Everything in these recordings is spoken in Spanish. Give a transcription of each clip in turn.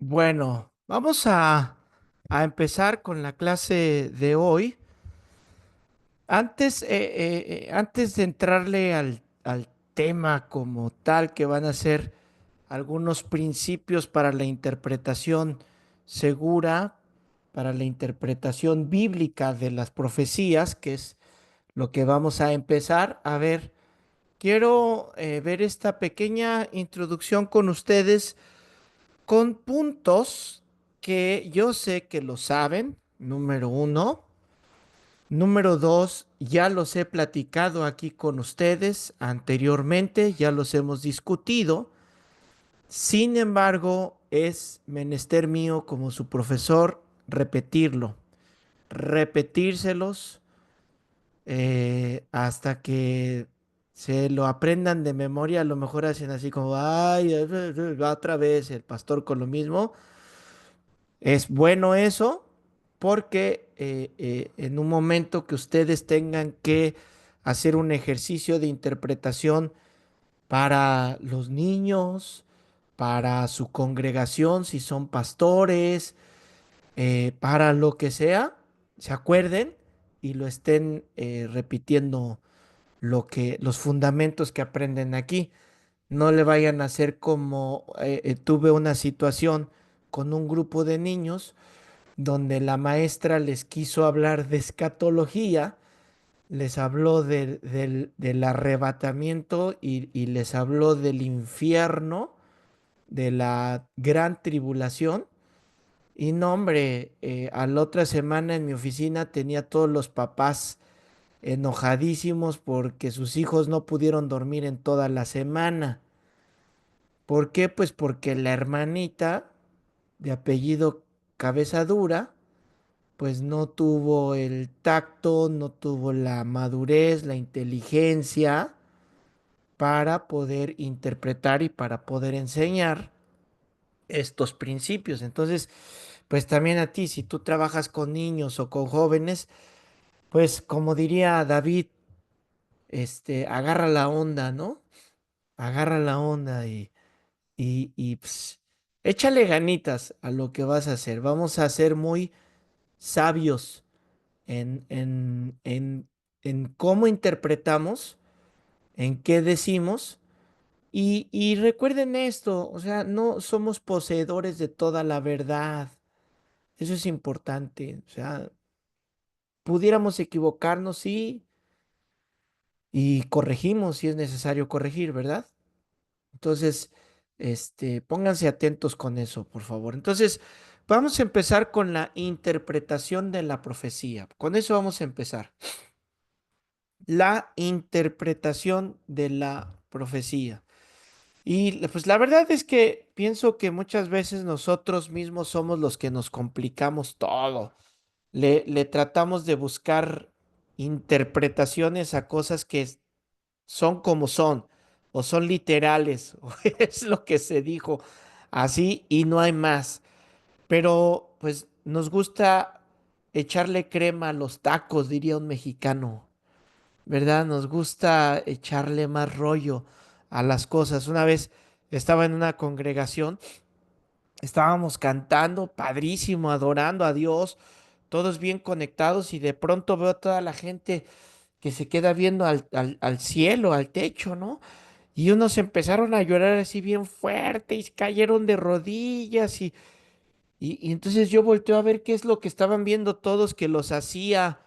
Bueno, vamos a empezar con la clase de hoy. Antes de entrarle al tema como tal, que van a ser algunos principios para la interpretación segura, para la interpretación bíblica de las profecías, que es lo que vamos a empezar a ver. Quiero ver esta pequeña introducción con ustedes con puntos que yo sé que lo saben, número uno. Número dos, ya los he platicado aquí con ustedes anteriormente, ya los hemos discutido. Sin embargo, es menester mío como su profesor repetirlo, repetírselos hasta que se lo aprendan de memoria. A lo mejor hacen así como, ay, va otra vez el pastor con lo mismo. Es bueno eso porque en un momento que ustedes tengan que hacer un ejercicio de interpretación para los niños, para su congregación, si son pastores, para lo que sea, se acuerden y lo estén repitiendo los fundamentos que aprenden aquí. No le vayan a hacer como tuve una situación con un grupo de niños donde la maestra les quiso hablar de escatología, les habló del arrebatamiento y les habló del infierno, de la gran tribulación. Y no, hombre, a la otra semana en mi oficina tenía todos los papás enojadísimos porque sus hijos no pudieron dormir en toda la semana. ¿Por qué? Pues porque la hermanita de apellido Cabeza Dura pues no tuvo el tacto, no tuvo la madurez, la inteligencia para poder interpretar y para poder enseñar estos principios. Entonces, pues también a ti, si tú trabajas con niños o con jóvenes, pues como diría David, agarra la onda, ¿no? Agarra la onda y échale ganitas a lo que vas a hacer. Vamos a ser muy sabios en cómo interpretamos, en qué decimos. Y recuerden esto, o sea, no somos poseedores de toda la verdad. Eso es importante. O sea, pudiéramos equivocarnos, sí, y corregimos si es necesario corregir, ¿verdad? Entonces, pónganse atentos con eso, por favor. Entonces, vamos a empezar con la interpretación de la profecía. Con eso vamos a empezar. La interpretación de la profecía. Y pues la verdad es que pienso que muchas veces nosotros mismos somos los que nos complicamos todo. Le tratamos de buscar interpretaciones a cosas que son como son, o son literales, o es lo que se dijo así y no hay más. Pero pues nos gusta echarle crema a los tacos, diría un mexicano. ¿Verdad? Nos gusta echarle más rollo a las cosas. Una vez estaba en una congregación, estábamos cantando, padrísimo, adorando a Dios, todos bien conectados y de pronto veo a toda la gente que se queda viendo al cielo, al techo, ¿no? Y unos empezaron a llorar así bien fuerte y cayeron de rodillas y entonces yo volteo a ver qué es lo que estaban viendo todos que los hacía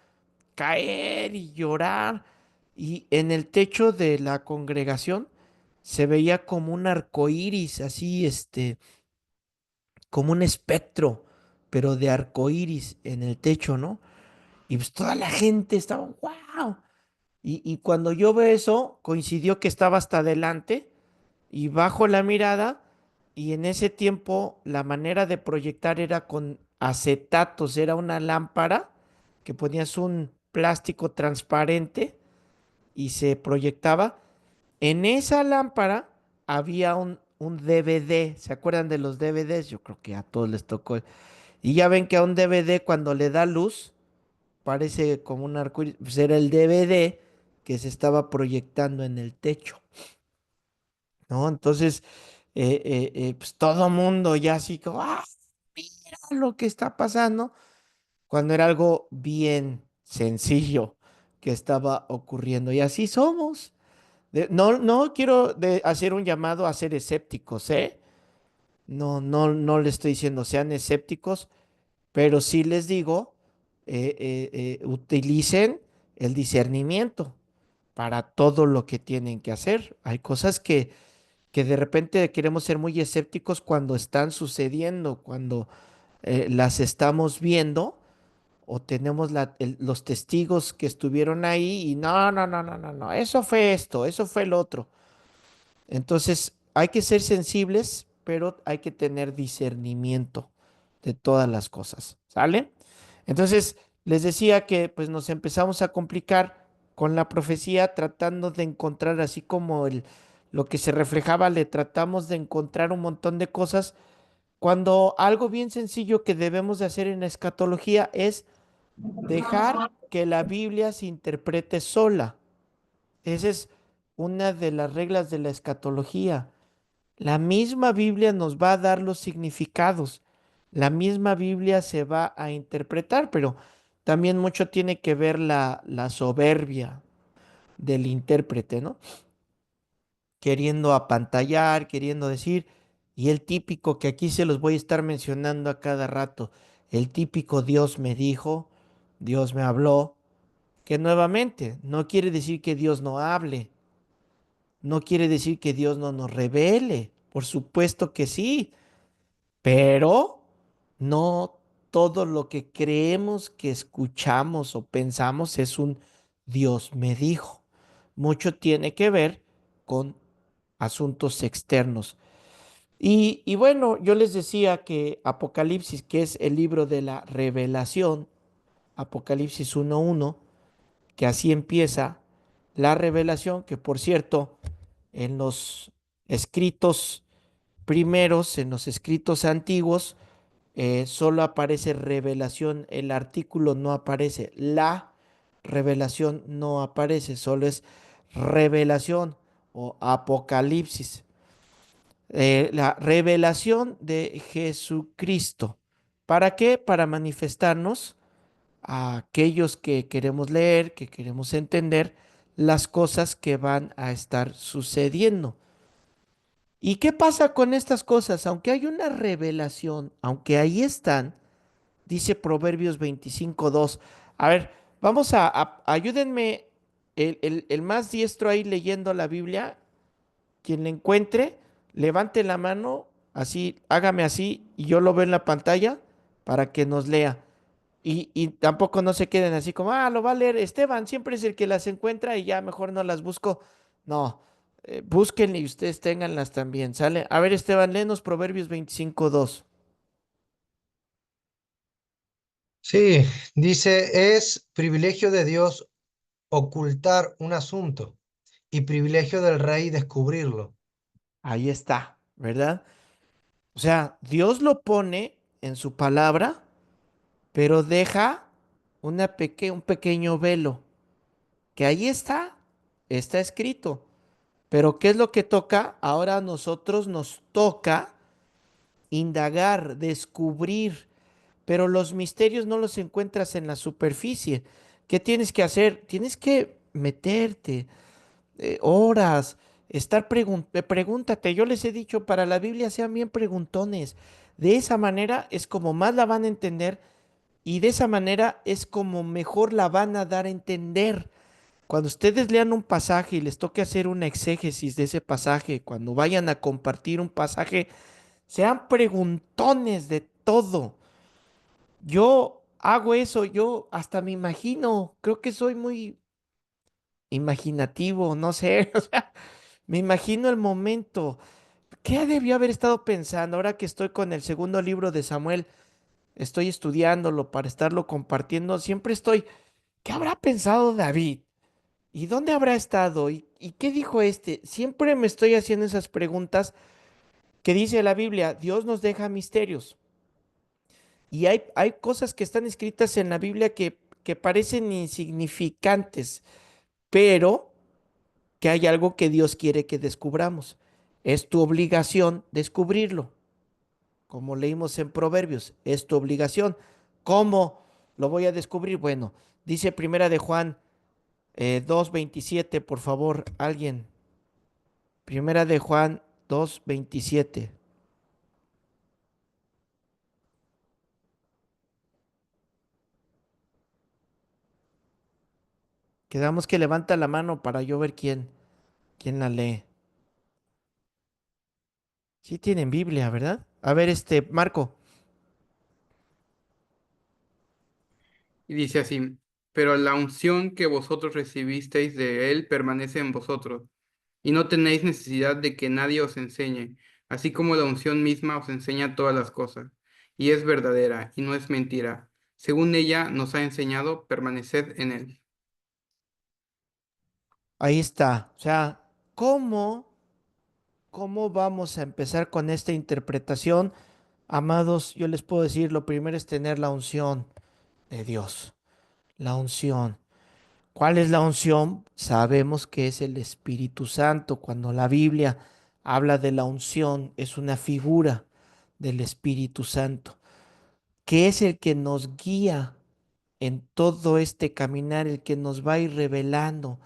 caer y llorar. Y en el techo de la congregación se veía como un arco iris, así, como un espectro, pero de arco iris en el techo, ¿no? Y pues toda la gente estaba, ¡wow! Y cuando yo veo eso, coincidió que estaba hasta adelante y bajo la mirada. Y en ese tiempo la manera de proyectar era con acetatos, era una lámpara que ponías un plástico transparente y se proyectaba. En esa lámpara había un DVD. ¿Se acuerdan de los DVDs? Yo creo que a todos les tocó. Y ya ven que a un DVD cuando le da luz, parece como un arcoíris. Pues era el DVD que se estaba proyectando en el techo, ¿no? Entonces, pues todo mundo ya así como, ah, mira lo que está pasando, cuando era algo bien sencillo que estaba ocurriendo. Y así somos. No, no quiero hacer un llamado a ser escépticos, ¿eh? No, no, no le estoy diciendo sean escépticos, pero sí les digo, utilicen el discernimiento para todo lo que tienen que hacer. Hay cosas que de repente queremos ser muy escépticos cuando están sucediendo, cuando las estamos viendo o tenemos los testigos que estuvieron ahí y no, no, no, no, no, no, eso fue esto, eso fue el otro. Entonces, hay que ser sensibles, pero hay que tener discernimiento de todas las cosas, ¿sale? Entonces, les decía que pues nos empezamos a complicar con la profecía tratando de encontrar, así como lo que se reflejaba, le tratamos de encontrar un montón de cosas, cuando algo bien sencillo que debemos de hacer en la escatología es dejar que la Biblia se interprete sola. Esa es una de las reglas de la escatología. La misma Biblia nos va a dar los significados. La misma Biblia se va a interpretar, pero también mucho tiene que ver la soberbia del intérprete, ¿no? Queriendo apantallar, queriendo decir, y el típico que aquí se los voy a estar mencionando a cada rato, el típico Dios me dijo, Dios me habló, que nuevamente no quiere decir que Dios no hable, no quiere decir que Dios no nos revele, por supuesto que sí, pero no todo lo que creemos que escuchamos o pensamos es un Dios me dijo. Mucho tiene que ver con asuntos externos. Y bueno, yo les decía que Apocalipsis, que es el libro de la revelación, Apocalipsis 1:1, que así empieza la revelación, que por cierto, en los escritos primeros, en los escritos antiguos, solo aparece revelación, el artículo no aparece, la revelación no aparece, solo es revelación o apocalipsis. La revelación de Jesucristo. ¿Para qué? Para manifestarnos a aquellos que queremos leer, que queremos entender las cosas que van a estar sucediendo. ¿Y qué pasa con estas cosas? Aunque hay una revelación, aunque ahí están, dice Proverbios 25:2. A ver, ayúdenme, el más diestro ahí leyendo la Biblia, quien le encuentre, levante la mano, así, hágame así, y yo lo veo en la pantalla para que nos lea. Y tampoco no se queden así como, ah, lo va a leer Esteban, siempre es el que las encuentra y ya mejor no las busco. No, búsquenle y ustedes ténganlas también, ¿sale? A ver, Esteban, léenos Proverbios 25:2. Sí, dice, es privilegio de Dios ocultar un asunto y privilegio del rey descubrirlo. Ahí está, ¿verdad? O sea, Dios lo pone en su palabra, pero deja un pequeño velo, que ahí está escrito. Pero ¿qué es lo que toca? Ahora a nosotros nos toca indagar, descubrir, pero los misterios no los encuentras en la superficie. ¿Qué tienes que hacer? Tienes que meterte horas, pregúntate. Yo les he dicho, para la Biblia sean bien preguntones. De esa manera es como más la van a entender y de esa manera es como mejor la van a dar a entender. Cuando ustedes lean un pasaje y les toque hacer una exégesis de ese pasaje, cuando vayan a compartir un pasaje, sean preguntones de todo. Yo hago eso, yo hasta me imagino, creo que soy muy imaginativo, no sé, o sea, me imagino el momento. ¿Qué debió haber estado pensando ahora que estoy con el segundo libro de Samuel? Estoy estudiándolo para estarlo compartiendo. Siempre estoy, ¿qué habrá pensado David? ¿Y dónde habrá estado? ¿Y qué dijo este? Siempre me estoy haciendo esas preguntas que dice la Biblia. Dios nos deja misterios. Y hay cosas que están escritas en la Biblia que parecen insignificantes, pero que hay algo que Dios quiere que descubramos. Es tu obligación descubrirlo, como leímos en Proverbios, es tu obligación. ¿Cómo lo voy a descubrir? Bueno, dice Primera de Juan 2:27, por favor, alguien. Primera de Juan 2:27. Quedamos que levanta la mano para yo ver quién la lee. Sí tienen Biblia, ¿verdad? A ver, Marco. Y dice así, pero la unción que vosotros recibisteis de él permanece en vosotros, y no tenéis necesidad de que nadie os enseñe, así como la unción misma os enseña todas las cosas, y es verdadera, y no es mentira. Según ella nos ha enseñado, permaneced en él. Ahí está. O sea, ¿cómo vamos a empezar con esta interpretación? Amados, yo les puedo decir, lo primero es tener la unción de Dios. La unción. ¿Cuál es la unción? Sabemos que es el Espíritu Santo. Cuando la Biblia habla de la unción, es una figura del Espíritu Santo, que es el que nos guía en todo este caminar, el que nos va a ir revelando,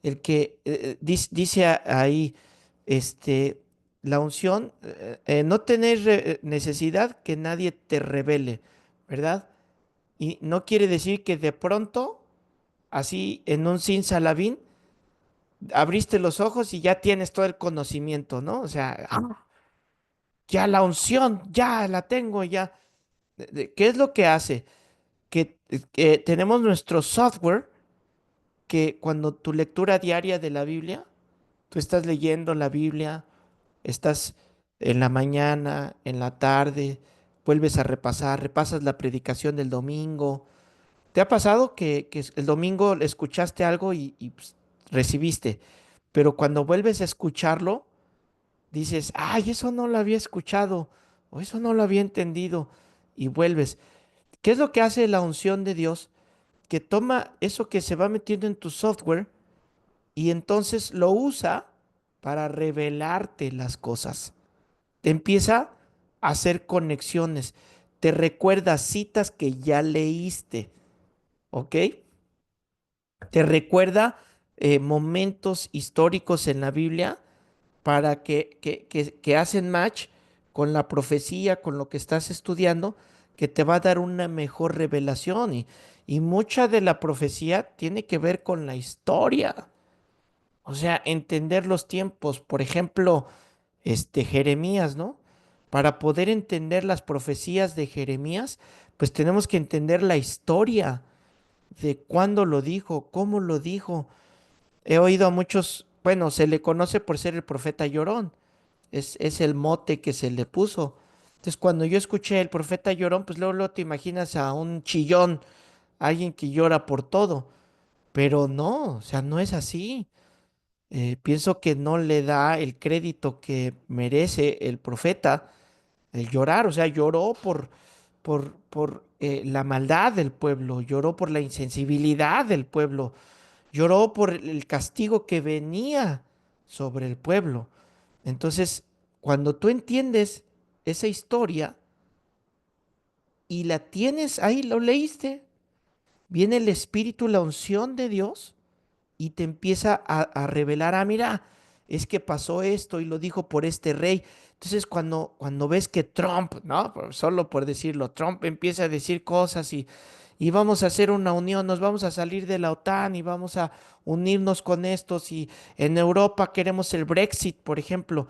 el que dice ahí, este, la unción, no tener necesidad que nadie te revele, ¿verdad? Y no quiere decir que de pronto, así en un salabín, abriste los ojos y ya tienes todo el conocimiento, ¿no? O sea, ya la unción, ya la tengo, ya. ¿Qué es lo que hace? Que tenemos nuestro software que cuando tu lectura diaria de la Biblia, tú estás leyendo la Biblia, estás en la mañana, en la tarde, vuelves a repasar, repasas la predicación del domingo. ¿Te ha pasado que el domingo escuchaste algo y, pues, recibiste, pero cuando vuelves a escucharlo, dices, ay, eso no lo había escuchado o eso no lo había entendido y vuelves? ¿Qué es lo que hace la unción de Dios? Que toma eso que se va metiendo en tu software y entonces lo usa para revelarte las cosas. Te empieza a hacer conexiones, te recuerda citas que ya leíste, ¿ok? Te recuerda momentos históricos en la Biblia para que hacen match con la profecía, con lo que estás estudiando, que te va a dar una mejor revelación. Y mucha de la profecía tiene que ver con la historia. O sea, entender los tiempos. Por ejemplo, Jeremías, ¿no? Para poder entender las profecías de Jeremías, pues tenemos que entender la historia de cuándo lo dijo, cómo lo dijo. He oído a muchos, bueno, se le conoce por ser el profeta llorón, es el mote que se le puso. Entonces, cuando yo escuché el profeta llorón, pues luego te imaginas a un chillón, alguien que llora por todo, pero no, o sea, no es así. Pienso que no le da el crédito que merece el profeta el llorar, o sea, lloró por la maldad del pueblo, lloró por la insensibilidad del pueblo, lloró por el castigo que venía sobre el pueblo. Entonces, cuando tú entiendes esa historia y la tienes ahí, lo leíste, viene el Espíritu, la unción de Dios y te empieza a revelar, ah, mira, es que pasó esto y lo dijo por este rey. Entonces, cuando ves que Trump, ¿no? Solo por decirlo, Trump empieza a decir cosas y vamos a hacer una unión, nos vamos a salir de la OTAN y vamos a unirnos con estos y en Europa queremos el Brexit, por ejemplo.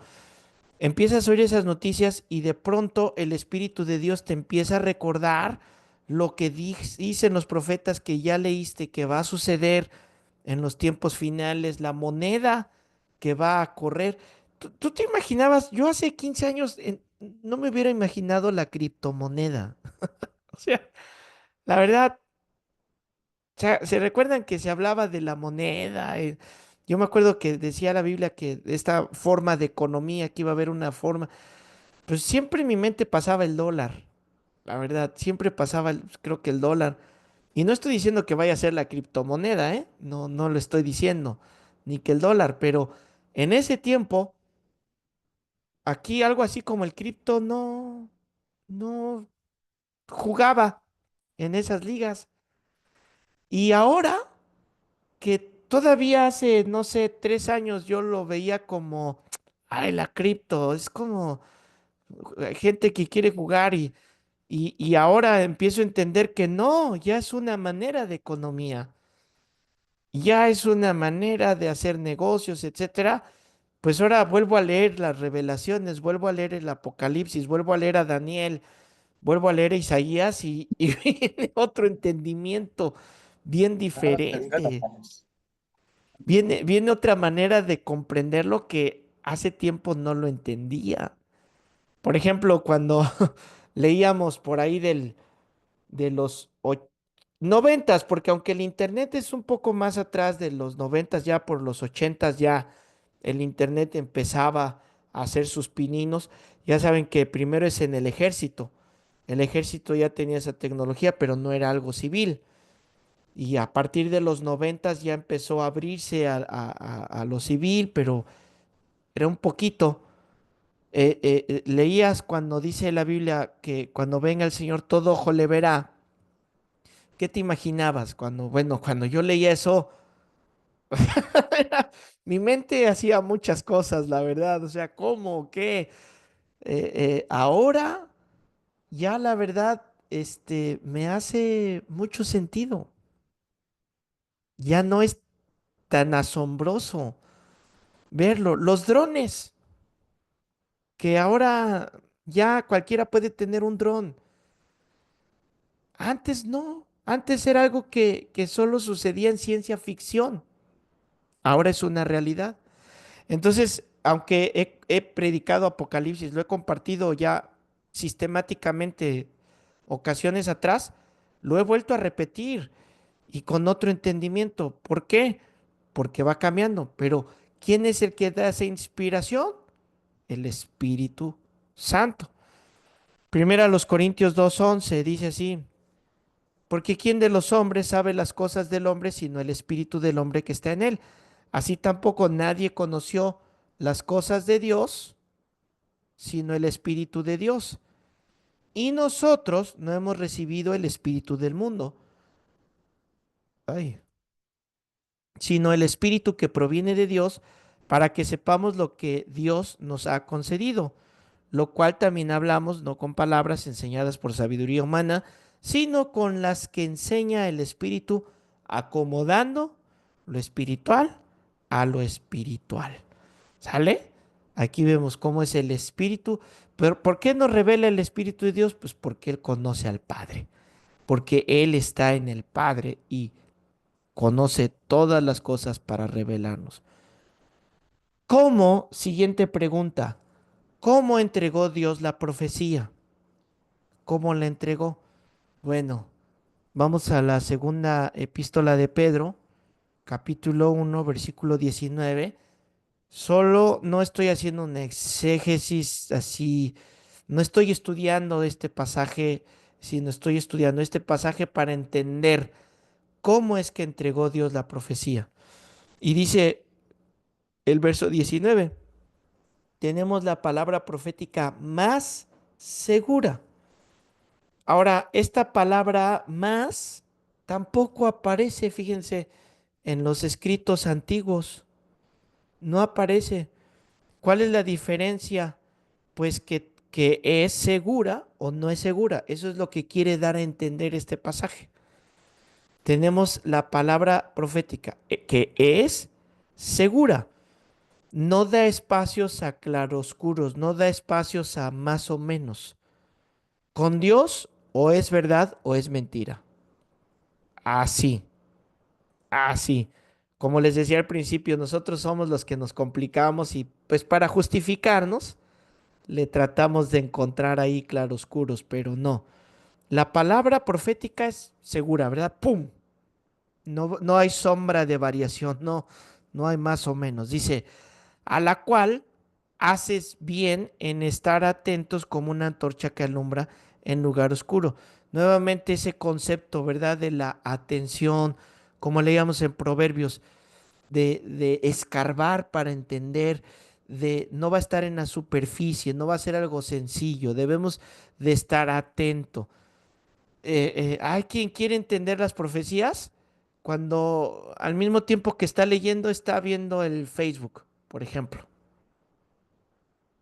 Empiezas a oír esas noticias y de pronto el Espíritu de Dios te empieza a recordar lo que dicen los profetas que ya leíste que va a suceder en los tiempos finales, la moneda que va a correr. ¿Tú te imaginabas? Yo hace 15 años no me hubiera imaginado la criptomoneda. O sea, la verdad, o sea, ¿se recuerdan que se hablaba de la moneda? Yo me acuerdo que decía la Biblia que esta forma de economía, que iba a haber una forma, pues siempre en mi mente pasaba el dólar, la verdad, siempre pasaba, creo que el dólar. Y no estoy diciendo que vaya a ser la criptomoneda, ¿eh? No, no lo estoy diciendo, ni que el dólar, pero en ese tiempo aquí algo así como el cripto no jugaba en esas ligas. Y ahora que todavía hace, no sé, 3 años yo lo veía como, ay, la cripto, es como gente que quiere jugar y ahora empiezo a entender que no, ya es una manera de economía, ya es una manera de hacer negocios, etcétera. Pues ahora vuelvo a leer las revelaciones, vuelvo a leer el Apocalipsis, vuelvo a leer a Daniel, vuelvo a leer a Isaías y viene otro entendimiento bien diferente. Viene otra manera de comprender lo que hace tiempo no lo entendía. Por ejemplo, cuando leíamos por ahí de los 90s, porque aunque el internet es un poco más atrás de los 90s, ya por los 80s ya el internet empezaba a hacer sus pininos. Ya saben que primero es en el ejército. El ejército ya tenía esa tecnología, pero no era algo civil. Y a partir de los 90s ya empezó a abrirse a lo civil, pero era un poquito. Leías cuando dice la Biblia que cuando venga el Señor todo ojo le verá. ¿Qué te imaginabas cuando, bueno, cuando yo leía eso, mi mente hacía muchas cosas, la verdad? O sea, ¿cómo? ¿Qué? Ahora ya la verdad, me hace mucho sentido. Ya no es tan asombroso verlo. Los drones, que ahora ya cualquiera puede tener un dron. Antes no, antes era algo que solo sucedía en ciencia ficción. Ahora es una realidad. Entonces, aunque he predicado Apocalipsis, lo he compartido ya sistemáticamente ocasiones atrás, lo he vuelto a repetir y con otro entendimiento. ¿Por qué? Porque va cambiando. Pero, ¿quién es el que da esa inspiración? El Espíritu Santo. Primero a los Corintios 2:11 dice así, porque ¿quién de los hombres sabe las cosas del hombre sino el Espíritu del hombre que está en él? Así tampoco nadie conoció las cosas de Dios sino el Espíritu de Dios. Y nosotros no hemos recibido el Espíritu del mundo, ay, sino el Espíritu que proviene de Dios para que sepamos lo que Dios nos ha concedido, lo cual también hablamos no con palabras enseñadas por sabiduría humana, sino con las que enseña el Espíritu, acomodando lo espiritual a lo espiritual. ¿Sale? Aquí vemos cómo es el Espíritu. Pero ¿por qué nos revela el Espíritu de Dios? Pues porque Él conoce al Padre, porque Él está en el Padre y conoce todas las cosas para revelarnos. ¿Cómo? Siguiente pregunta. ¿Cómo entregó Dios la profecía? ¿Cómo la entregó? Bueno, vamos a la segunda epístola de Pedro, capítulo 1, versículo 19. Solo no estoy haciendo un exégesis así, no estoy estudiando este pasaje, sino estoy estudiando este pasaje para entender cómo es que entregó Dios la profecía. Y dice el verso 19, tenemos la palabra profética más segura. Ahora, esta palabra más tampoco aparece, fíjense, en los escritos antiguos. No aparece. ¿Cuál es la diferencia? Pues que es segura o no es segura. Eso es lo que quiere dar a entender este pasaje. Tenemos la palabra profética, que es segura. No da espacios a claroscuros, no da espacios a más o menos. Con Dios o es verdad o es mentira. Así, así. Como les decía al principio, nosotros somos los que nos complicamos y pues para justificarnos le tratamos de encontrar ahí claroscuros, pero no. La palabra profética es segura, ¿verdad? ¡Pum! No, no hay sombra de variación, no hay más o menos. Dice, a la cual haces bien en estar atentos como una antorcha que alumbra en lugar oscuro. Nuevamente ese concepto, ¿verdad? De la atención, como leíamos en Proverbios, de escarbar para entender, no va a estar en la superficie, no va a ser algo sencillo, debemos de estar atento. Hay quien quiere entender las profecías cuando al mismo tiempo que está leyendo está viendo el Facebook, por ejemplo,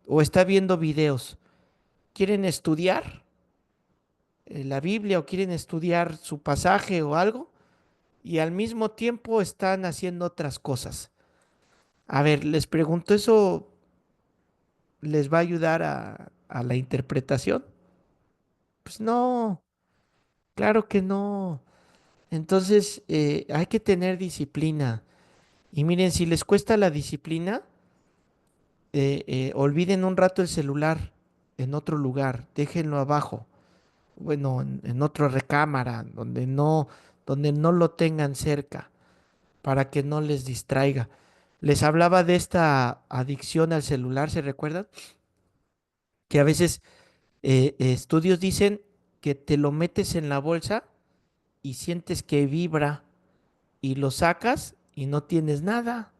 o está viendo videos. ¿Quieren estudiar la Biblia o quieren estudiar su pasaje o algo? Y al mismo tiempo están haciendo otras cosas. A ver, les pregunto, ¿eso les va a ayudar a la interpretación? Pues no, claro que no. Entonces, hay que tener disciplina. Y miren, si les cuesta la disciplina, olviden un rato el celular en otro lugar, déjenlo abajo, bueno, en otra recámara, donde no lo tengan cerca, para que no les distraiga. Les hablaba de esta adicción al celular, ¿se recuerdan? Que a veces estudios dicen que te lo metes en la bolsa y sientes que vibra y lo sacas y no tienes nada.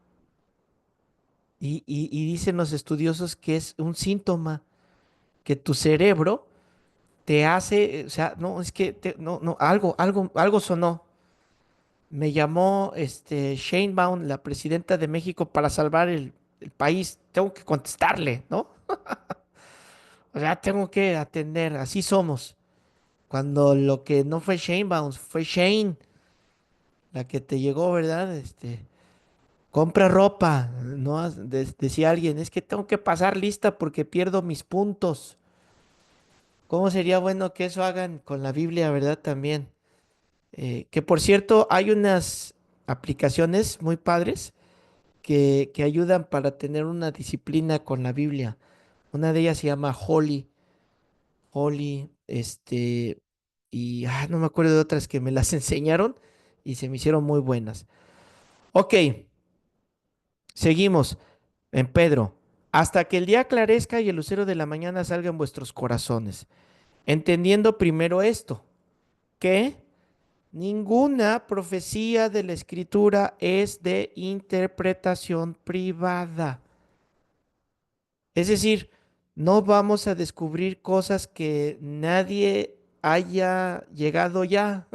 Y dicen los estudiosos que es un síntoma que tu cerebro te hace, o sea, no, es que no, no, algo sonó. Me llamó Sheinbaum, la presidenta de México, para salvar el país. Tengo que contestarle, ¿no? O sea, tengo que atender, así somos. Cuando lo que no fue Sheinbaum, fue Shane, la que te llegó, ¿verdad? Compra ropa, ¿no? Decía alguien, es que tengo que pasar lista porque pierdo mis puntos. ¿Cómo sería bueno que eso hagan con la Biblia, verdad? También. Que por cierto, hay unas aplicaciones muy padres que ayudan para tener una disciplina con la Biblia. Una de ellas se llama Holy, y no me acuerdo de otras que me las enseñaron y se me hicieron muy buenas. Ok, seguimos en Pedro. Hasta que el día aclarezca y el lucero de la mañana salga en vuestros corazones. Entendiendo primero esto, que ninguna profecía de la Escritura es de interpretación privada. Es decir, no vamos a descubrir cosas que nadie haya llegado ya,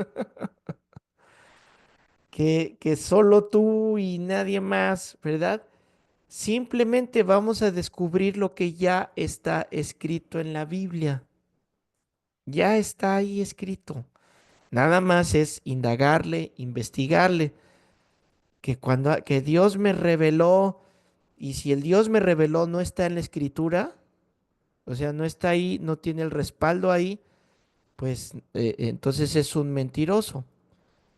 que solo tú y nadie más, ¿verdad? Simplemente vamos a descubrir lo que ya está escrito en la Biblia. Ya está ahí escrito. Nada más es indagarle, investigarle, que Dios me reveló, y si el Dios me reveló no está en la escritura, o sea, no está ahí, no tiene el respaldo ahí, pues entonces es un mentiroso.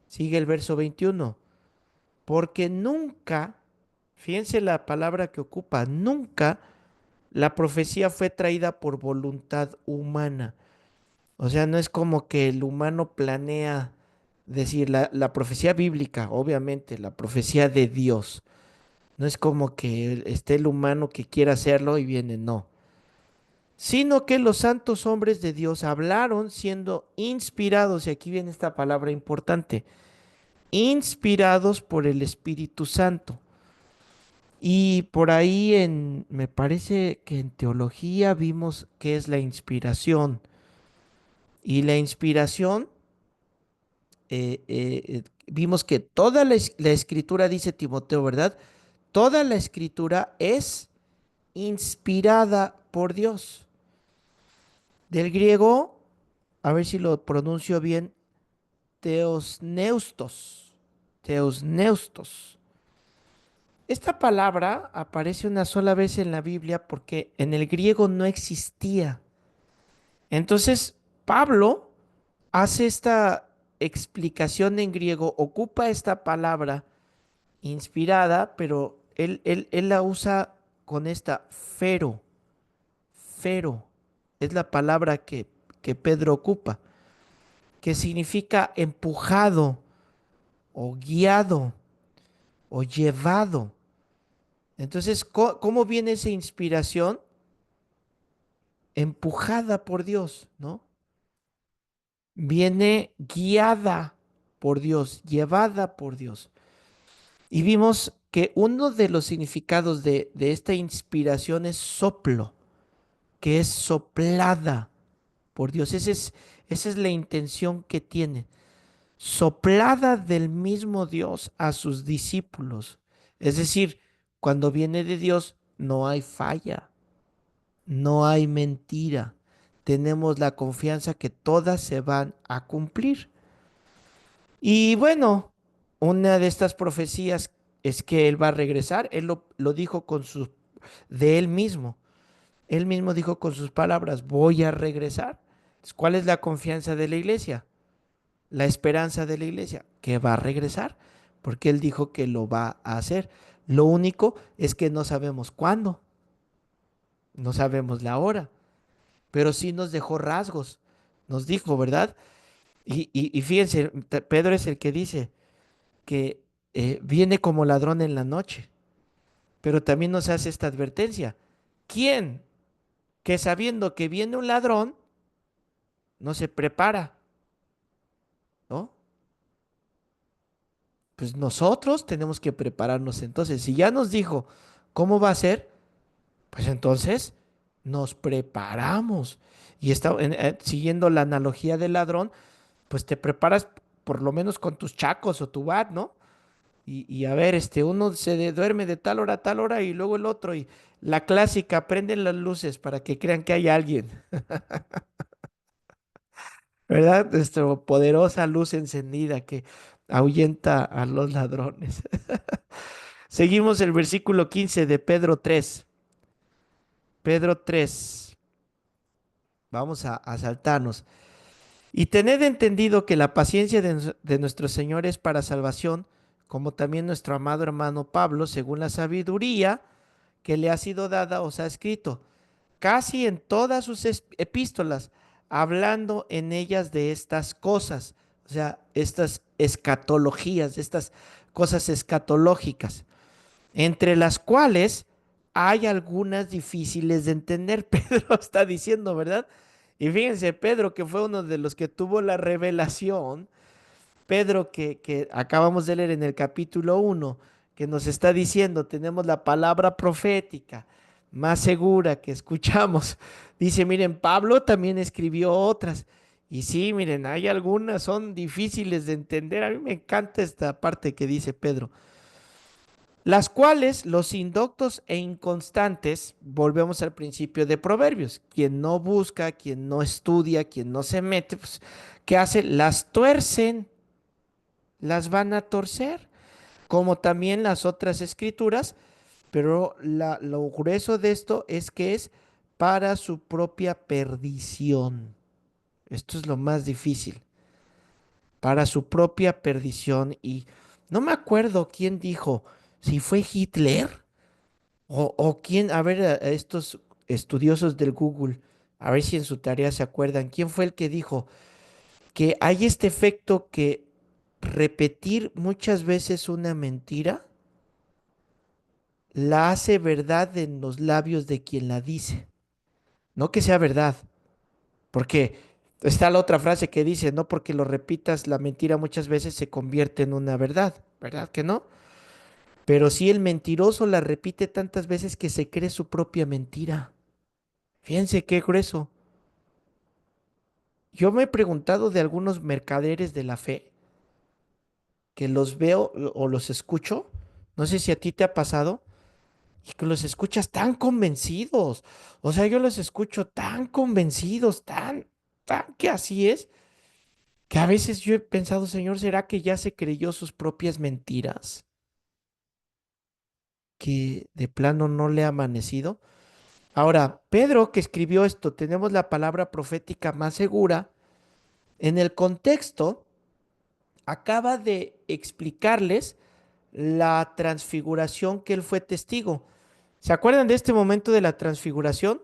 Sigue el verso 21. Porque nunca, fíjense la palabra que ocupa, nunca la profecía fue traída por voluntad humana. O sea, no es como que el humano planea decir la profecía bíblica, obviamente, la profecía de Dios. No es como que esté el humano que quiera hacerlo y viene, no. Sino que los santos hombres de Dios hablaron siendo inspirados, y aquí viene esta palabra importante, inspirados por el Espíritu Santo. Y por ahí me parece que en teología vimos qué es la inspiración. Y la inspiración, vimos que toda la escritura, dice Timoteo, ¿verdad? Toda la escritura es inspirada por Dios. Del griego, a ver si lo pronuncio bien, teosneustos. Teosneustos. Esta palabra aparece una sola vez en la Biblia porque en el griego no existía. Entonces, Pablo hace esta explicación en griego, ocupa esta palabra inspirada, pero él la usa con esta fero. Fero es la palabra que Pedro ocupa, que significa empujado o guiado o llevado. Entonces, ¿cómo viene esa inspiración? Empujada por Dios, ¿no? Viene guiada por Dios, llevada por Dios. Y vimos que uno de los significados de esta inspiración es soplo, que es soplada por Dios. Esa es la intención que tiene, soplada del mismo Dios a sus discípulos. Es decir, cuando viene de Dios no hay falla, no hay mentira. Tenemos la confianza que todas se van a cumplir. Y bueno, una de estas profecías es que Él va a regresar. Él lo dijo de Él mismo. Él mismo dijo con sus palabras, voy a regresar. Entonces, ¿cuál es la confianza de la iglesia? La esperanza de la iglesia, que va a regresar, porque Él dijo que lo va a hacer. Lo único es que no sabemos cuándo, no sabemos la hora, pero sí nos dejó rasgos, nos dijo, ¿verdad? Y fíjense, Pedro es el que dice que viene como ladrón en la noche, pero también nos hace esta advertencia. ¿Quién que sabiendo que viene un ladrón no se prepara? ¿No? Pues nosotros tenemos que prepararnos entonces. Si ya nos dijo cómo va a ser, pues entonces nos preparamos. Y siguiendo la analogía del ladrón, pues te preparas por lo menos con tus chacos o tu bat, ¿no? Y a ver, uno duerme de tal hora a tal hora y luego el otro. Y la clásica, prenden las luces para que crean que hay alguien, ¿verdad? Nuestra poderosa luz encendida que ahuyenta a los ladrones. Seguimos el versículo 15 de Pedro 3. Pedro 3. Vamos a saltarnos. Y tened entendido que la paciencia de nuestro Señor es para salvación, como también nuestro amado hermano Pablo, según la sabiduría que le ha sido dada, os ha escrito, casi en todas sus epístolas, hablando en ellas de estas cosas, o sea, estas escatologías, estas cosas escatológicas, entre las cuales hay algunas difíciles de entender. Pedro está diciendo, ¿verdad? Y fíjense, Pedro, que fue uno de los que tuvo la revelación, Pedro, que acabamos de leer en el capítulo 1, que nos está diciendo, tenemos la palabra profética más segura que escuchamos. Dice, miren, Pablo también escribió otras. Y sí, miren, hay algunas, son difíciles de entender. A mí me encanta esta parte que dice Pedro, las cuales los indoctos e inconstantes, volvemos al principio de Proverbios, quien no busca, quien no estudia, quien no se mete, pues, ¿qué hace? Las tuercen, las van a torcer, como también las otras escrituras, pero lo grueso de esto es que es para su propia perdición. Esto es lo más difícil, para su propia perdición. Y no me acuerdo quién dijo, si fue Hitler o quién, a ver, a estos estudiosos del Google, a ver si en su tarea se acuerdan, quién fue el que dijo que hay este efecto que repetir muchas veces una mentira la hace verdad en los labios de quien la dice. No que sea verdad, porque está la otra frase que dice, no porque lo repitas la mentira muchas veces se convierte en una verdad, ¿verdad que no? Pero si el mentiroso la repite tantas veces que se cree su propia mentira. Fíjense qué grueso. Yo me he preguntado de algunos mercaderes de la fe que los veo o los escucho, no sé si a ti te ha pasado, y que los escuchas tan convencidos. O sea, yo los escucho tan convencidos, tan que así es, que a veces yo he pensado, Señor, ¿será que ya se creyó sus propias mentiras? Que de plano no le ha amanecido. Ahora, Pedro que escribió esto, tenemos la palabra profética más segura. En el contexto, acaba de explicarles la transfiguración que él fue testigo. ¿Se acuerdan de este momento de la transfiguración?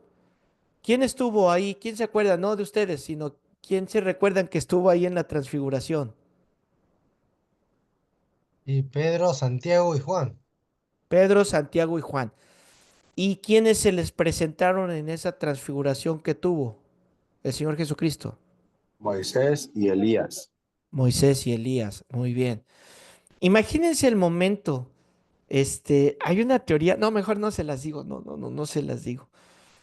¿Quién estuvo ahí? ¿Quién se acuerda? No de ustedes, sino quién se recuerdan que estuvo ahí en la transfiguración. Y Pedro, Santiago y Juan. Pedro, Santiago y Juan. ¿Y quiénes se les presentaron en esa transfiguración que tuvo el Señor Jesucristo? Moisés y Elías. Moisés y Elías. Muy bien. Imagínense el momento Hay una teoría, no, mejor no se las digo, no, no, no, no se las digo.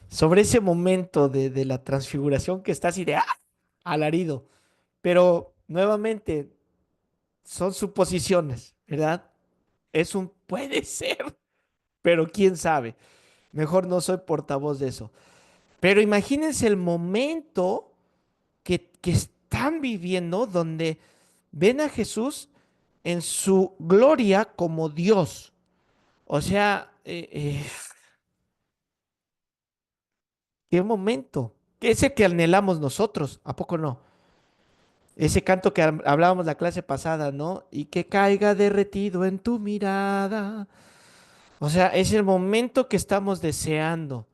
Sobre ese momento de la transfiguración que está así de alarido. Pero nuevamente son suposiciones, ¿verdad? Puede ser, pero quién sabe. Mejor no soy portavoz de eso. Pero imagínense el momento que están viviendo donde ven a Jesús en su gloria como Dios. O sea, qué momento. Ese que anhelamos nosotros, ¿a poco no? Ese canto que hablábamos la clase pasada, ¿no? Y que caiga derretido en tu mirada. O sea, es el momento que estamos deseando.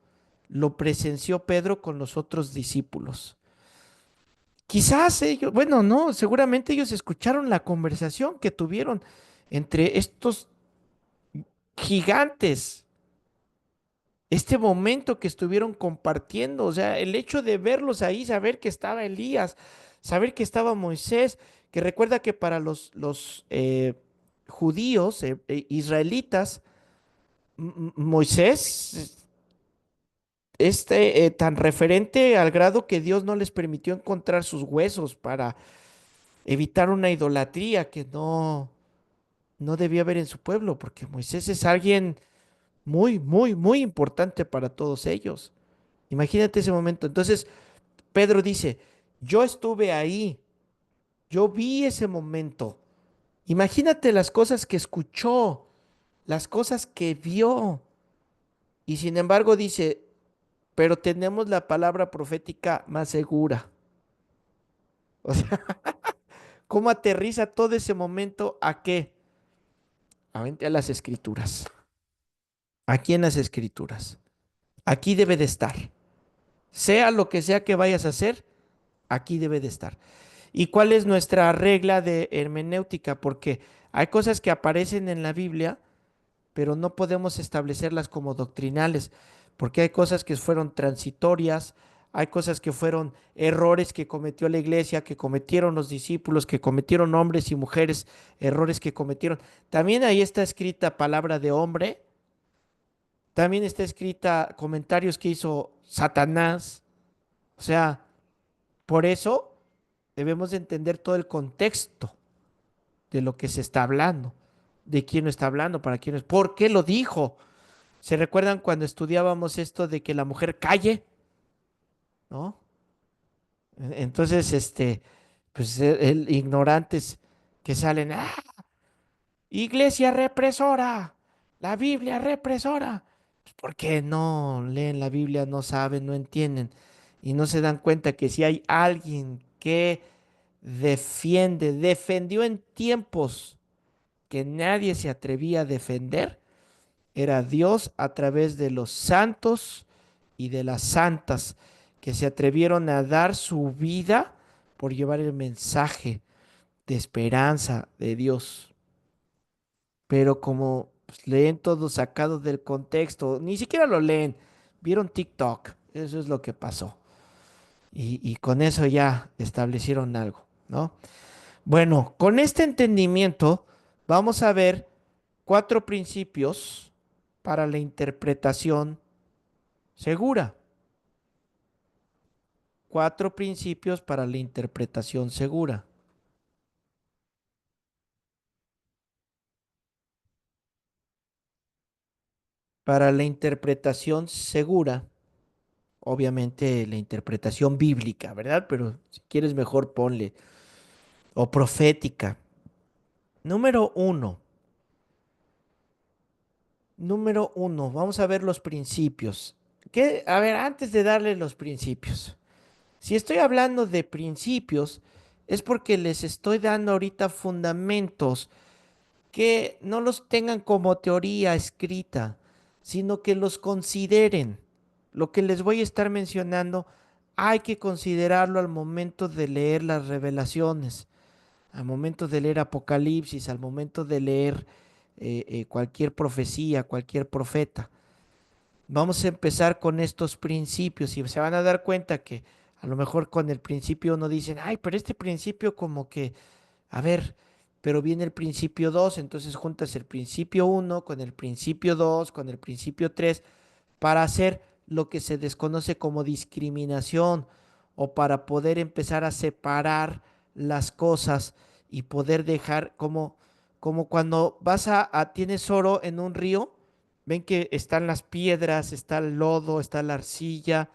Lo presenció Pedro con los otros discípulos. Quizás ellos, bueno, no, seguramente ellos escucharon la conversación que tuvieron entre estos gigantes, este momento que estuvieron compartiendo, o sea, el hecho de verlos ahí, saber que estaba Elías, saber que estaba Moisés, que recuerda que para los judíos, israelitas, Moisés tan referente al grado que Dios no les permitió encontrar sus huesos para evitar una idolatría que no debía haber en su pueblo, porque Moisés es alguien muy, muy, muy importante para todos ellos. Imagínate ese momento. Entonces, Pedro dice, yo estuve ahí, yo vi ese momento. Imagínate las cosas que escuchó, las cosas que vio. Y sin embargo dice, pero tenemos la palabra profética más segura. O sea, ¿cómo aterriza todo ese momento a qué? A las escrituras. Aquí en las escrituras. Aquí debe de estar. Sea lo que sea que vayas a hacer, aquí debe de estar. ¿Y cuál es nuestra regla de hermenéutica? Porque hay cosas que aparecen en la Biblia, pero no podemos establecerlas como doctrinales, porque hay cosas que fueron transitorias, hay cosas que fueron errores que cometió la iglesia, que cometieron los discípulos, que cometieron hombres y mujeres, errores que cometieron. También ahí está escrita palabra de hombre, también está escrita comentarios que hizo Satanás. O sea, por eso debemos de entender todo el contexto de lo que se está hablando, de quién está hablando, para quién es, por qué lo dijo. ¿Se recuerdan cuando estudiábamos esto de que la mujer calle? ¿No? Entonces, pues ignorantes que salen, iglesia represora, la Biblia represora. Pues, ¿por qué no leen la Biblia, no saben, no entienden y no se dan cuenta que si hay alguien que defendió en tiempos que nadie se atrevía a defender, era Dios a través de los santos y de las santas que se atrevieron a dar su vida por llevar el mensaje de esperanza de Dios. Pero como pues, leen todo sacado del contexto, ni siquiera lo leen, vieron TikTok, eso es lo que pasó. Y con eso ya establecieron algo, ¿no? Bueno, con este entendimiento vamos a ver 4 principios para la interpretación segura. 4 principios para la interpretación segura. Para la interpretación segura, obviamente la interpretación bíblica, ¿verdad? Pero si quieres mejor ponle, o profética. Número uno. Número uno, vamos a ver los principios. ¿Qué? A ver, antes de darle los principios. Si estoy hablando de principios, es porque les estoy dando ahorita fundamentos que no los tengan como teoría escrita, sino que los consideren. Lo que les voy a estar mencionando hay que considerarlo al momento de leer las revelaciones, al momento de leer Apocalipsis, al momento de leer cualquier profecía, cualquier profeta. Vamos a empezar con estos principios y se van a dar cuenta que a lo mejor con el principio uno dicen, ay, pero este principio como que, a ver, pero viene el principio 2, entonces juntas el principio uno con el principio 2 con el principio 3 para hacer lo que se desconoce como discriminación o para poder empezar a separar las cosas y poder dejar como cuando tienes oro en un río, ven que están las piedras, está el lodo, está la arcilla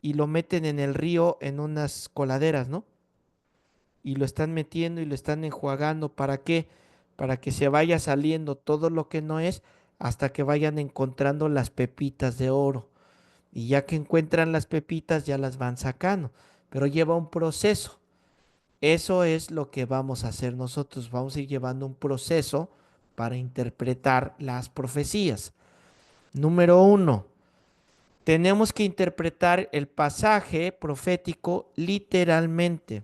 y lo meten en el río en unas coladeras, ¿no? Y lo están metiendo y lo están enjuagando. ¿Para qué? Para que se vaya saliendo todo lo que no es hasta que vayan encontrando las pepitas de oro. Y ya que encuentran las pepitas, ya las van sacando. Pero lleva un proceso. Eso es lo que vamos a hacer nosotros. Vamos a ir llevando un proceso para interpretar las profecías. Número uno, tenemos que interpretar el pasaje profético literalmente.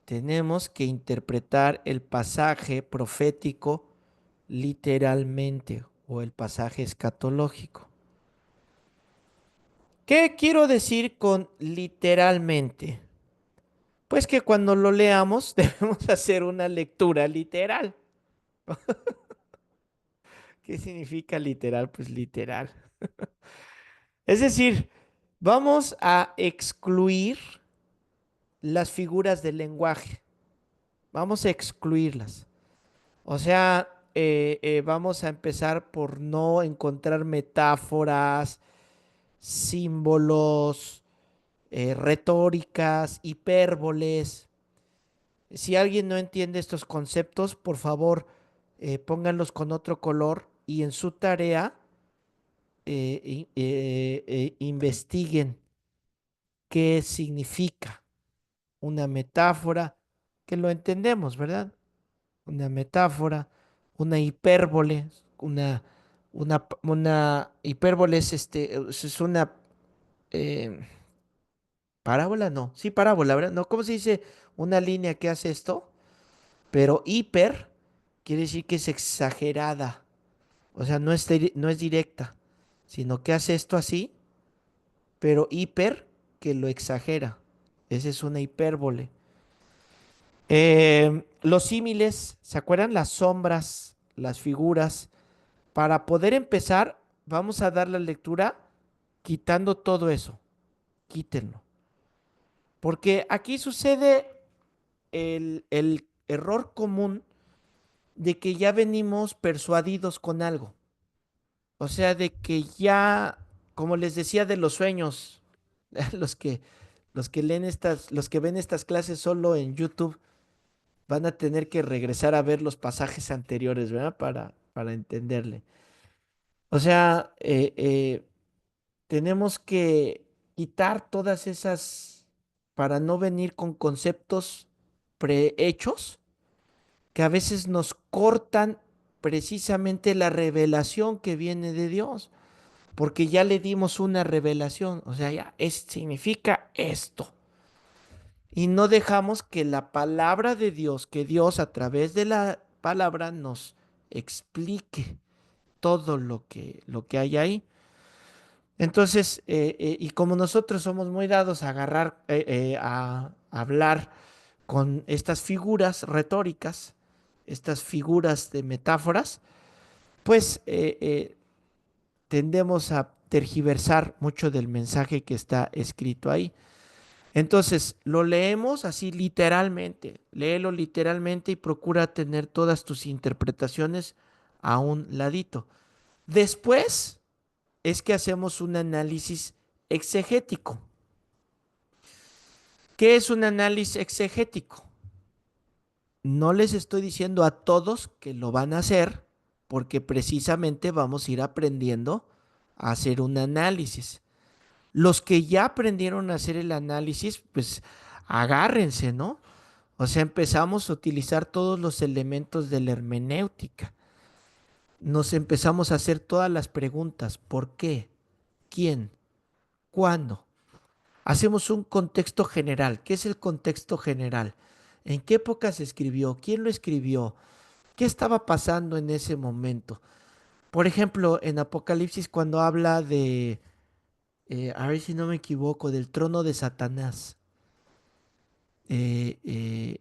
Tenemos que interpretar el pasaje profético literalmente o el pasaje escatológico. ¿Qué quiero decir con literalmente? Pues que cuando lo leamos debemos hacer una lectura literal. ¿Qué significa literal? Pues literal. Es decir, vamos a excluir las figuras del lenguaje. Vamos a excluirlas. O sea, vamos a empezar por no encontrar metáforas, símbolos, retóricas, hipérboles. Si alguien no entiende estos conceptos, por favor, pónganlos con otro color y en su tarea investiguen qué significa una metáfora, que lo entendemos, ¿verdad? Una metáfora, una hipérbole, una hipérbole es una eh, parábola, no, sí, parábola, ¿verdad? No, ¿cómo se dice una línea que hace esto? Pero hiper quiere decir que es exagerada, o sea, no es directa, sino que hace esto así, pero hiper que lo exagera. Esa es una hipérbole. Los símiles, ¿se acuerdan? Las sombras, las figuras. Para poder empezar, vamos a dar la lectura quitando todo eso. Quítenlo. Porque aquí sucede el error común de que ya venimos persuadidos con algo. O sea, de que ya, como les decía de los sueños, los que, los que ven estas clases solo en YouTube van a tener que regresar a ver los pasajes anteriores, ¿verdad? Para entenderle. O sea, tenemos que quitar todas esas para no venir con conceptos prehechos que a veces nos cortan precisamente la revelación que viene de Dios, porque ya le dimos una revelación, o sea, ya significa esto. Y no dejamos que la palabra de Dios, que Dios a través de la palabra nos explique todo lo que hay ahí. Entonces, y como nosotros somos muy dados a agarrar, a hablar con estas figuras retóricas, estas figuras de metáforas, pues tendemos a tergiversar mucho del mensaje que está escrito ahí. Entonces, lo leemos así literalmente, léelo literalmente y procura tener todas tus interpretaciones a un ladito. Después es que hacemos un análisis exegético. ¿Qué es un análisis exegético? No les estoy diciendo a todos que lo van a hacer, porque precisamente vamos a ir aprendiendo a hacer un análisis. Los que ya aprendieron a hacer el análisis, pues agárrense, ¿no? O sea, empezamos a utilizar todos los elementos de la hermenéutica. Nos empezamos a hacer todas las preguntas. ¿Por qué? ¿Quién? ¿Cuándo? Hacemos un contexto general. ¿Qué es el contexto general? ¿En qué época se escribió? ¿Quién lo escribió? ¿Qué estaba pasando en ese momento? Por ejemplo, en Apocalipsis cuando habla de, a ver si no me equivoco, del trono de Satanás. Eh, eh,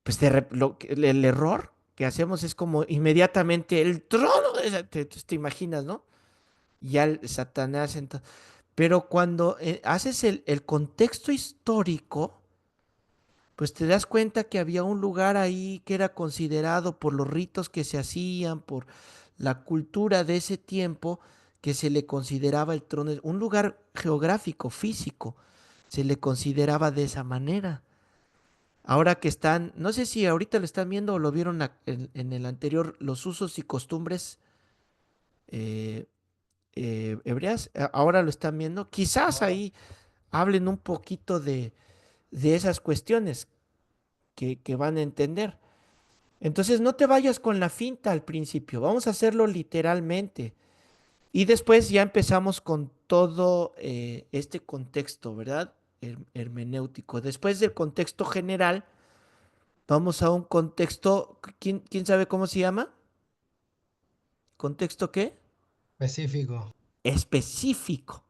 pues el error que hacemos es como inmediatamente el trono, te imaginas, ¿no? Ya el Satanás. Pero cuando haces el contexto histórico, pues te das cuenta que había un lugar ahí que era considerado por los ritos que se hacían, por la cultura de ese tiempo, que se le consideraba el trono, un lugar geográfico, físico, se le consideraba de esa manera. Ahora que están, no sé si ahorita lo están viendo o lo vieron en el anterior, los usos y costumbres eh, hebreas, ahora lo están viendo, quizás No. ahí hablen un poquito de esas cuestiones que van a entender. Entonces no te vayas con la finta al principio, vamos a hacerlo literalmente. Y después ya empezamos con todo este contexto, ¿verdad? Hermenéutico. Después del contexto general, vamos a un contexto, ¿quién sabe cómo se llama? ¿Contexto qué? Específico. Específico,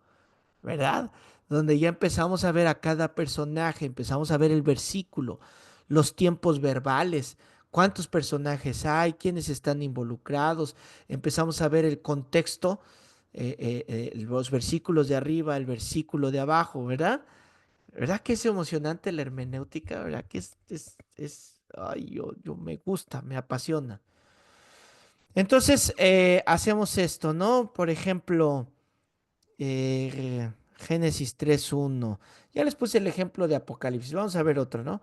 ¿verdad? Donde ya empezamos a ver a cada personaje, empezamos a ver el versículo, los tiempos verbales, cuántos personajes hay, quiénes están involucrados, empezamos a ver el contexto, los versículos de arriba, el versículo de abajo, ¿verdad? ¿Verdad que es emocionante la hermenéutica? ¿Verdad que ay, yo me gusta, me apasiona? Entonces, hacemos esto, ¿no? Por ejemplo, Génesis 3:1. Ya les puse el ejemplo de Apocalipsis. Vamos a ver otro, ¿no?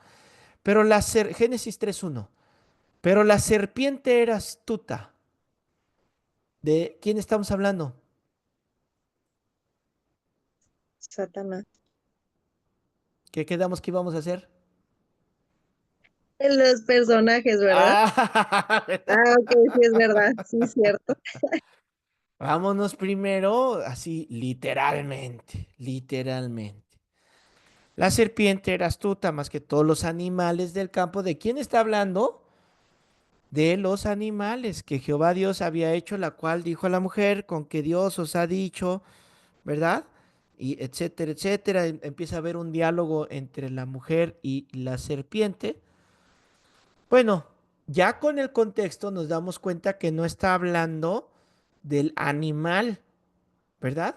Génesis 3:1. Pero la serpiente era astuta. ¿De quién estamos hablando? Satanás. ¿Qué quedamos que íbamos a hacer? En los personajes, ¿verdad? Ah, Ah, ok, sí es verdad, sí es cierto. vámonos primero, así, literalmente, literalmente. La serpiente era astuta más que todos los animales del campo. ¿De quién está hablando? De los animales que Jehová Dios había hecho, la cual dijo a la mujer, con que Dios os ha dicho, ¿verdad? Y etcétera, etcétera. Empieza a haber un diálogo entre la mujer y la serpiente. Bueno, ya con el contexto nos damos cuenta que no está hablando del animal, ¿verdad?